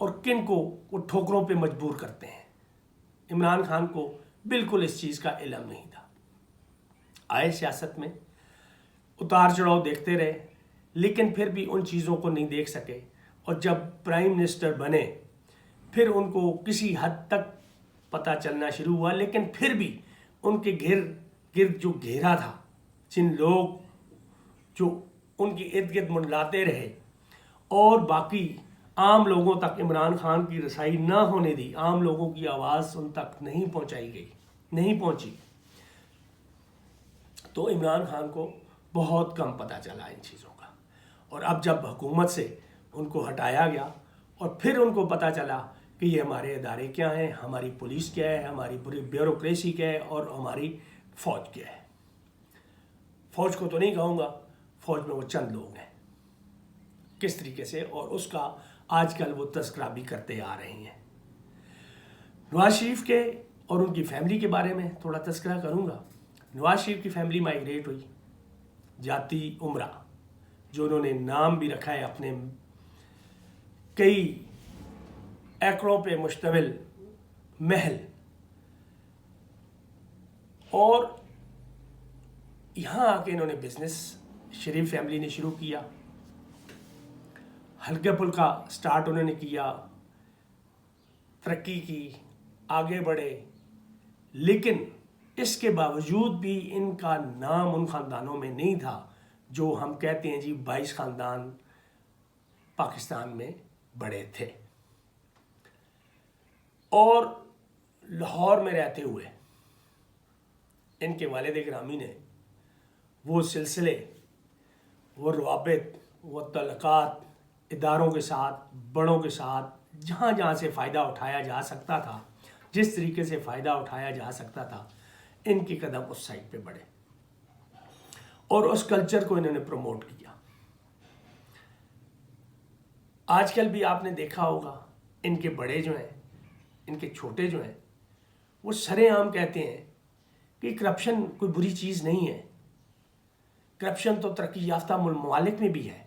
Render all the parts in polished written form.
اور کن کو وہ ٹھوکروں پہ مجبور کرتے ہیں۔ عمران خان کو بالکل اس چیز کا علم نہیں تھا۔ آئے سیاست میں، اتار چڑھاؤ دیکھتے رہے، لیکن پھر بھی ان چیزوں کو نہیں دیکھ سکے، اور جب پرائم منسٹر بنے پھر ان کو کسی حد تک پتہ چلنا شروع ہوا، لیکن پھر بھی ان کے گرد جو گھیرا تھا، جن لوگ جو ان کے ارد گرد منڈلاتے رہے اور باقی عام لوگوں تک عمران خان کی رسائی نہ ہونے دی، عام لوگوں کی آواز ان تک نہیں پہنچائی گئی، نہیں پہنچی، تو عمران خان کو بہت کم پتہ چلا ان چیزوں کا۔ اور اب جب حکومت سے ان کو ہٹایا گیا اور پھر ان کو پتہ چلا کہ یہ ہمارے ادارے کیا ہیں، ہماری پولیس کیا ہے، ہماری پوری بیوروکریسی کیا ہے، اور ہماری فوج کیا ہے۔ فوج کو تو نہیں کہوں گا، فوج میں وہ چند لوگ ہیں کس طریقے سے، اور اس کا آج کل وہ تذکرہ بھی کرتے آ رہے ہیں۔ نواز شریف کے اور ان کی فیملی کے بارے میں تھوڑا تذکرہ کروں گا۔ نواز شریف کی فیملی مائیگریٹ ہوئی، جاتی عمرہ، جو انہوں نے نام بھی رکھا ہے اپنے کئی ایکڑوں پہ مشتمل محل، اور یہاں آ کے انہوں نے بزنس شریف فیملی نے شروع کیا، ہلکے پھلکا سٹارٹ انہوں نے کیا، ترقی کی، آگے بڑھے، لیکن اس کے باوجود بھی ان کا نام ان خاندانوں میں نہیں تھا جو ہم کہتے ہیں جی 22 خاندان پاکستان میں بڑے تھے۔ اور لاہور میں رہتے ہوئے ان کے والد گرامی نے وہ سلسلے، وہ روابط، وہ تعلقات اداروں کے ساتھ، بڑوں کے ساتھ، جہاں جہاں سے فائدہ اٹھایا جا سکتا تھا، جس طریقے سے فائدہ اٹھایا جا سکتا تھا، ان کے قدم اس سائٹ پہ بڑھے اور اس کلچر کو انہوں نے پروموٹ کیا۔ آج کل بھی آپ نے دیکھا ہوگا ان کے بڑے جو ہیں، ان کے چھوٹے جو ہیں، وہ سرے عام کہتے ہیں کہ کرپشن کوئی بری چیز نہیں ہے، کرپشن تو ترقی یافتہ ممالک میں بھی ہے۔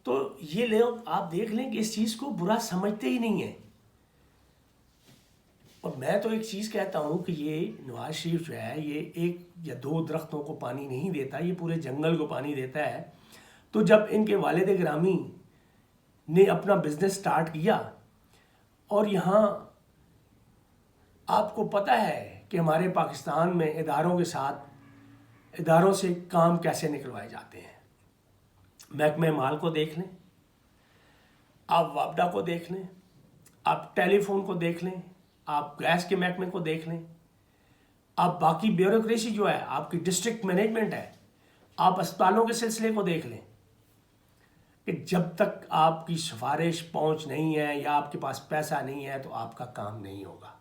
تو یہ لوگ آپ دیکھ لیں کہ اس چیز کو برا سمجھتے ہی نہیں ہیں۔ اور میں تو ایک چیز کہتا ہوں کہ یہ نواز شریف جو ہے، یہ ایک یا دو درختوں کو پانی نہیں دیتا، یہ پورے جنگل کو پانی دیتا ہے۔ تو جب ان کے والد گرامی نے اپنا بزنس سٹارٹ کیا، اور یہاں آپ کو پتہ ہے کہ ہمارے پاکستان میں اداروں سے کام کیسے نکلوائے جاتے ہیں۔ محکمہ مال کو دیکھ لیں، آپ وابڈا کو دیکھ لیں، آپ ٹیلی فون کو دیکھ لیں، آپ گیس کے محکمے کو دیکھ لیں، آپ باقی بیوروکریسی جو ہے، آپ کی ڈسٹرکٹ مینجمنٹ ہے، آپ اسپتالوں کے سلسلے کو دیکھ لیں، کہ جب تک آپ کی سفارش پہنچ نہیں ہے یا آپ کے پاس پیسہ نہیں ہے تو آپ کا کام نہیں ہوگا۔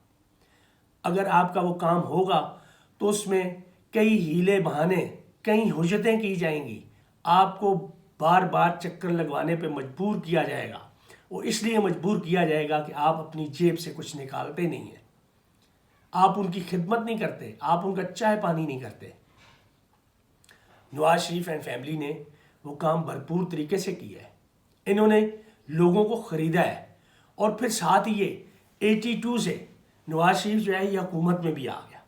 اگر آپ کا وہ کام ہوگا تو اس میں کئی ہیلے بہانے، کئی حجتیں کی جائیں گی، آپ کو بار بار چکر لگوانے پہ مجبور کیا جائے گا۔ وہ اس لیے مجبور کیا جائے گا کہ آپ اپنی جیب سے کچھ نکالتے نہیں ہیں، آپ ان کی خدمت نہیں کرتے، آپ ان کا چائے پانی نہیں کرتے۔ نواز شریف اینڈ فیملی نے وہ کام بھرپور طریقے سے کیا ہے۔ انہوں نے لوگوں کو خریدا ہے، اور پھر ساتھ ہی یہ 82 سے نواز شریف جو ہے یہ حکومت میں بھی آ گیا،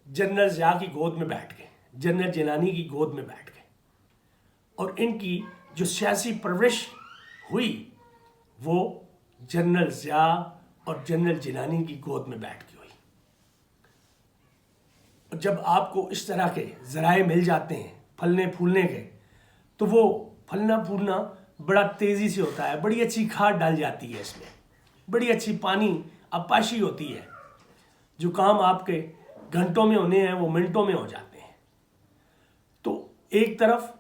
جنرل ضیاء کی گود میں بیٹھ گئے، جنرل جیلانی کی گود میں بیٹھ گئے، اور ان کی جو سیاسی پرورش ہوئی وہ جنرل ضیاء اور جنرل جیلانی کی گود میں بیٹھ کے ہوئی۔ اور جب آپ کو اس طرح کے ذرائع مل جاتے ہیں پھلنے پھولنے کے، تو وہ پھلنا پھولنا بڑا تیزی سے ہوتا ہے، بڑی اچھی کھاد ڈال جاتی ہے اس میں، بڑی اچھی پانی آبپاشی ہوتی ہے، جو کام آپ کے گھنٹوں میں ہونے ہیں وہ منٹوں میں ہو جاتے ہیں۔ تو ایک طرف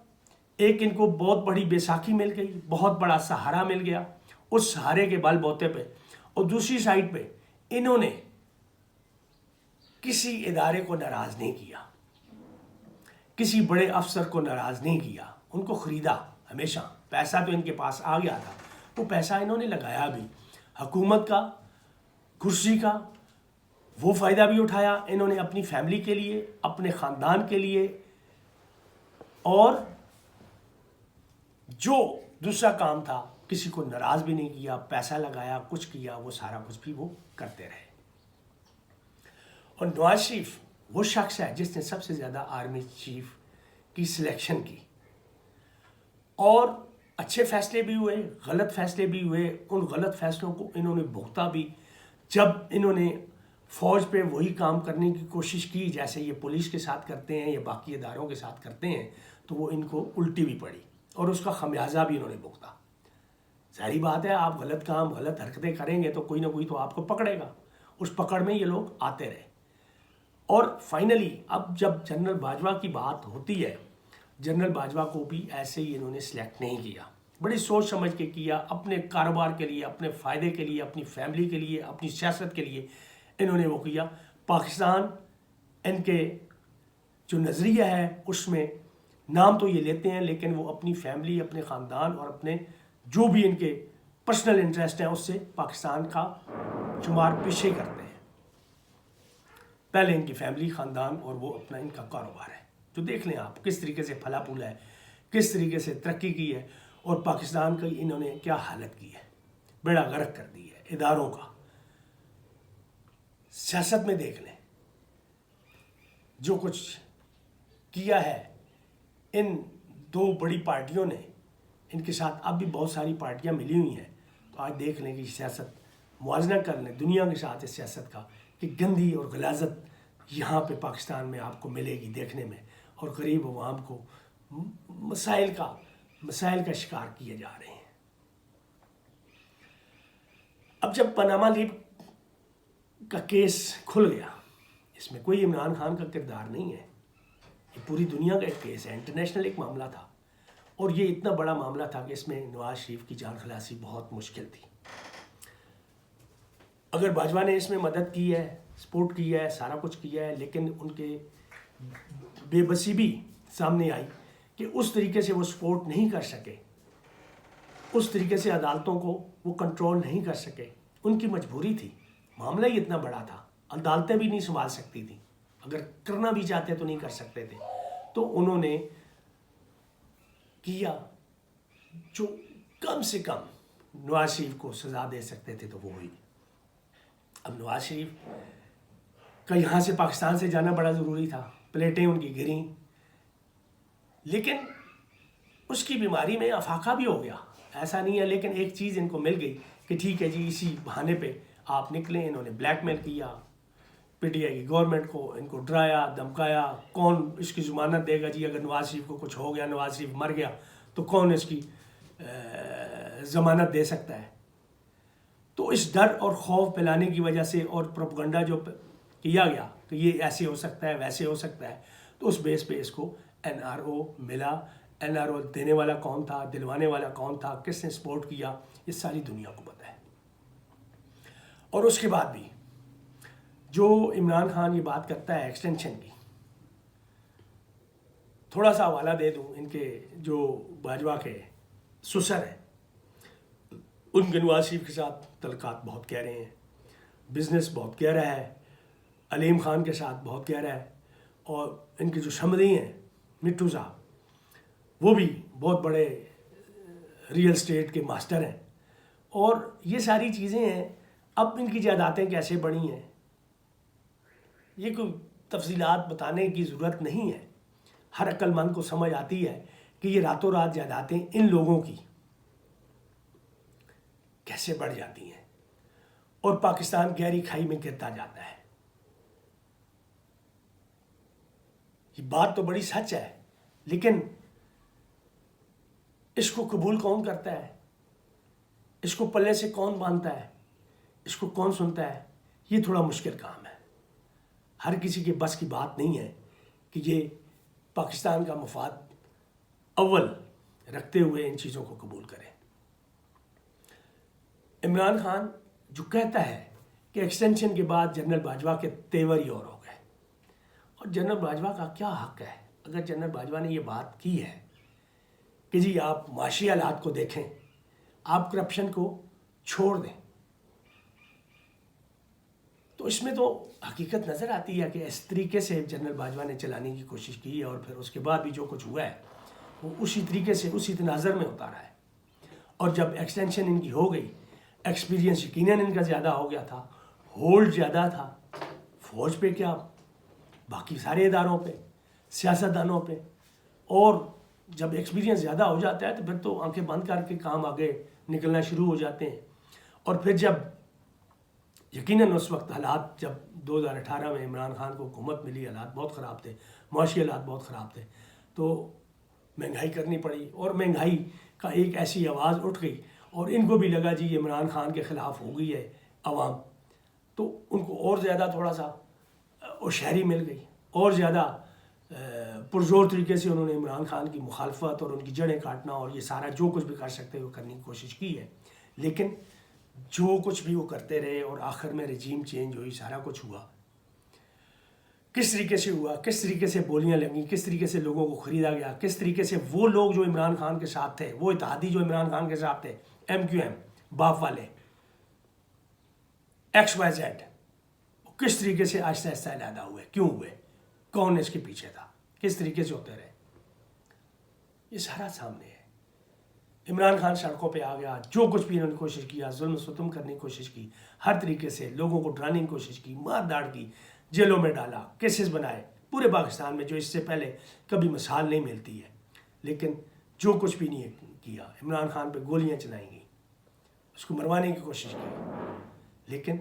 ان کو بہت بڑی بیساکھی مل گئی، بہت بڑا سہارا مل گیا، اس سہارے کے بل بوتے پہ، اور دوسری سائڈ پہ انہوں نے کسی ادارے کو ناراض نہیں کیا، کسی بڑے افسر کو ناراض نہیں کیا، ان کو خریدا ہمیشہ۔ پیسہ تو ان کے پاس آ گیا تھا، وہ پیسہ انہوں نے لگایا بھی، حکومت کا، کرسی کا، وہ فائدہ بھی اٹھایا انہوں نے اپنی فیملی کے لیے، اپنے خاندان کے لیے، اور جو دوسرا کام تھا کسی کو ناراض بھی نہیں کیا، پیسہ لگایا، کچھ کیا، وہ سارا کچھ بھی وہ کرتے رہے۔ اور نواز شریف وہ شخص ہے جس نے سب سے زیادہ آرمی چیف کی سلیکشن کی، اور اچھے فیصلے بھی ہوئے، غلط فیصلے بھی ہوئے، ان غلط فیصلوں کو انہوں نے بھگتا بھی۔ جب انہوں نے فوج پہ وہی کام کرنے کی کوشش کی جیسے یہ پولیس کے ساتھ کرتے ہیں یا باقی اداروں کے ساتھ کرتے ہیں، تو وہ ان کو الٹی بھی پڑی اور اس کا خمیازہ بھی انہوں نے بھگتا۔ ظاہری بات ہے، آپ غلط کام، غلط حرکتیں کریں گے تو کوئی نہ کوئی تو آپ کو پکڑے گا۔ اس پکڑ میں یہ لوگ آتے رہے، اور فائنلی اب جب جنرل باجوہ کی بات ہوتی ہے، جنرل باجوہ کو بھی ایسے ہی انہوں نے سلیکٹ نہیں کیا، بڑی سوچ سمجھ کے کیا، اپنے کاروبار کے لیے، اپنے فائدے کے لیے، اپنی فیملی کے لیے، اپنی سیاست کے لیے انہوں نے وہ کیا۔ پاکستان ان کے جو نظریہ ہے اس میں نام تو یہ لیتے ہیں، لیکن وہ اپنی فیملی، اپنے خاندان اور اپنے جو بھی ان کے پرسنل انٹرسٹ ہیں اس سے پاکستان کا شمار پیچھے کرتے ہیں۔ پہلے ان کی فیملی، خاندان اور وہ اپنا ان کا کاروبار ہے، جو دیکھ لیں آپ کس طریقے سے پھلا پھولا ہے، کس طریقے سے ترقی کی ہے، اور پاکستان کی انہوں نے کیا حالت کی ہے، بیڑا غرق کر دی ہے اداروں کا۔ سیاست میں دیکھ لیں جو کچھ کیا ہے ان دو بڑی پارٹیوں نے، ان کے ساتھ اب بھی بہت ساری پارٹیاں ملی ہوئی ہیں، تو آج دیکھ لیں کہ سیاست موازنہ کر لیں دنیا کے ساتھ اس سیاست کا، کہ گندی اور غلاظت یہاں پہ پاکستان میں آپ کو ملے گی دیکھنے میں، اور غریب عوام کو مسائل کا شکار کیے جا رہے ہیں۔ اب جب پاناما لیک کا کیس کھل گیا، اس میں کوئی عمران خان کا کردار نہیں ہے، یہ پوری دنیا کا ایک کیس ہے، انٹرنیشنل ایک معاملہ تھا، اور یہ اتنا بڑا معاملہ تھا کہ اس میں نواز شریف کی جان خلاصی بہت مشکل تھی۔ اگر باجوہ نے اس میں مدد کی ہے، سپورٹ کی ہے، سارا کچھ کیا ہے، لیکن ان کے بے بسی بھی سامنے آئی کہ اس طریقے سے وہ سپورٹ نہیں کر سکے، اس طریقے سے عدالتوں کو وہ کنٹرول نہیں کر سکے، ان کی مجبوری تھی، معاملہ ہی اتنا بڑا تھا، عدالتیں بھی نہیں سنبھال سکتی تھیں، اگر کرنا بھی چاہتے تو نہیں کر سکتے تھے، تو انہوں نے کیا جو کم سے کم نواز شریف کو سزا دے سکتے تھے، تو وہ ہوئی۔ اب نواز شریف کا یہاں سے پاکستان سے جانا بڑا ضروری تھا، پلیٹیں ان کی گریں، لیکن اس کی بیماری میں افاقہ بھی ہو گیا، ایسا نہیں ہے، لیکن ایک چیز ان کو مل گئی کہ ٹھیک ہے جی، اسی بہانے پہ آپ نکلیں۔ انہوں نے بلیک میل کیا پی ٹی آئی کی گورنمنٹ کو، ان کو ڈرایا، دھمکایا، کون اس کی ضمانت دے گا جی، اگر نواز شریف کو کچھ ہو گیا، نواز شریف مر گیا تو کون اس کی ضمانت دے سکتا ہے۔ تو اس ڈر اور خوف پھیلانے کی وجہ سے اور پروپیگنڈا جو کیا گیا کہ یہ ایسے ہو سکتا ہے، ویسے ہو سکتا ہے، تو اس بیس پہ اس کو این آر او ملا۔ این آر او دینے والا کون تھا، دلوانے والا کون تھا، کس نے سپورٹ کیا، یہ ساری دنیا کو پتہ ہے۔ اور اس کے بعد بھی جو عمران خان یہ بات کرتا ہے ایکسٹینشن کی، تھوڑا سا حوالہ دے دوں، ان کے جو باجوہ کے سسر ہیں، ان کے نواز شریف کے ساتھ تعلقات بہت گہرے ہیں، بزنس بہت گہرا ہے، علیم خان کے ساتھ بہت گہرا ہے، اور ان کے جو شمدی ہیں مٹھو صاحب، وہ بھی بہت بڑے ریئل اسٹیٹ کے ماسٹر ہیں، اور یہ ساری چیزیں ہیں۔ اب ان کی جائیدادیں کیسے بڑھی ہیں، یہ کوئی تفصیلات بتانے کی ضرورت نہیں ہے، ہر عقل مند کو سمجھ آتی ہے کہ یہ راتوں رات جائیدادیں ان لوگوں کی کیسے بڑھ جاتی ہیں، اور پاکستان گہری کھائی میں گرتا جاتا ہے۔ یہ بات تو بڑی سچ ہے، لیکن اس کو قبول کون کرتا ہے، اس کو پلے سے کون باندھتا ہے، اس کو کون سنتا ہے، یہ تھوڑا مشکل کام ہے۔ ہر کسی کے بس کی بات نہیں ہے کہ یہ پاکستان کا مفاد اول رکھتے ہوئے ان چیزوں کو قبول کرے۔ عمران خان جو کہتا ہے کہ ایکسٹینشن کے بعد جنرل باجوہ کے تیور ہی اور ہو گئے، اور جنرل باجوہ کا کیا حق ہے؟ اگر جنرل باجوہ نے یہ بات کی ہے کہ جی آپ معاشی حالات کو دیکھیں، آپ کرپشن کو چھوڑ دیں، تو اس میں تو حقیقت نظر آتی ہے کہ اس طریقے سے جنرل باجوہ نے چلانے کی کوشش کی ہے، اور پھر اس کے بعد بھی جو کچھ ہوا ہے وہ اسی طریقے سے اسی تناظر میں ہوتا رہا ہے۔ اور جب ایکسٹینشن ان کی ہو گئی، ایکسپیرینس یقیناً ان کا زیادہ ہو گیا تھا، ہولڈ زیادہ تھا، فوج پہ کیا باقی سارے اداروں پہ، سیاستدانوں پہ، اور جب ایکسپیرینس زیادہ ہو جاتا ہے تو پھر تو آنکھیں بند کر کے کام آگے نکلنا شروع ہو جاتے ہیں۔ اور پھر جب یقیناً اس وقت حالات، جب 2018 میں عمران خان کو حکومت ملی، حالات بہت خراب تھے، معاشی حالات بہت خراب تھے، تو مہنگائی کرنی پڑی، اور مہنگائی کا ایک ایسی آواز اٹھ گئی اور ان کو بھی لگا جی عمران خان کے خلاف ہو گئی ہے عوام، تو ان کو اور زیادہ تھوڑا سا ہوشیاری مل گئی، اور زیادہ پرزور طریقے سے انہوں نے عمران خان کی مخالفت اور ان کی جڑیں کاٹنا اور یہ سارا جو کچھ بھی کر سکتے وہ کرنے کی کوشش کی ہے۔ لیکن جو کچھ بھی وہ کرتے رہے اور آخر میں رجیم چینج ہوئی، سارا کچھ ہوا، کس طریقے سے ہوا، کس طریقے سے بولیاں لگیں، کس طریقے سے لوگوں کو خریدا گیا، کس طریقے سے وہ لوگ جو عمران خان کے ساتھ تھے، وہ اتحادی جو عمران خان کے ساتھ تھے، MQM باپ والے، XYZ، کس طریقے سے آہستہ آہستہ علیحدہ ہوئے، کیوں ہوئے، کون اس کے پیچھے تھا، کس طریقے سے ہوتے رہے، یہ سارا سامنے ہے۔ عمران خان سڑکوں پہ آ گیا، جو کچھ بھی انہوں نے کوشش کیا، ظلم و ستم کرنے کی کوشش کی، ہر طریقے سے لوگوں کو ڈرانے کی کوشش کی، مار داڑ کی، جیلوں میں ڈالا، کیسز بنائے پورے پاکستان میں جو اس سے پہلے کبھی مثال نہیں ملتی ہے، لیکن جو کچھ بھی نہیں کیا، عمران خان پہ گولیاں چلائیں گئی، اس کو مروانے کی کوشش کی، لیکن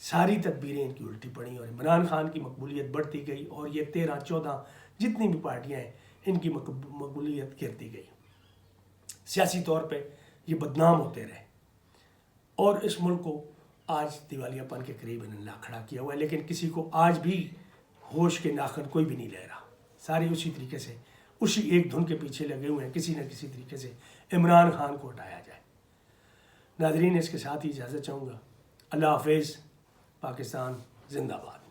ساری تدبیریں ان کی الٹی پڑیں اور عمران خان کی مقبولیت بڑھتی گئی، اور یہ 13-14 جتنی بھی پارٹیاں ہیں ان کی مقبولیت گرتی گئی، سیاسی طور پہ یہ بدنام ہوتے رہے، اور اس ملک کو آج دیوالیہ پن کے قریب انہوں نے کھڑا کیا ہوا ہے۔ لیکن کسی کو آج بھی ہوش کے ناخن کوئی بھی نہیں لے رہا، سارے اسی طریقے سے اسی ایک دھن کے پیچھے لگے ہوئے ہیں، کسی نہ کسی طریقے سے عمران خان کو ہٹایا جائے۔ ناظرین، اس کے ساتھ ہی اجازت چاہوں گا، اللہ حافظ، پاکستان زندہ باد۔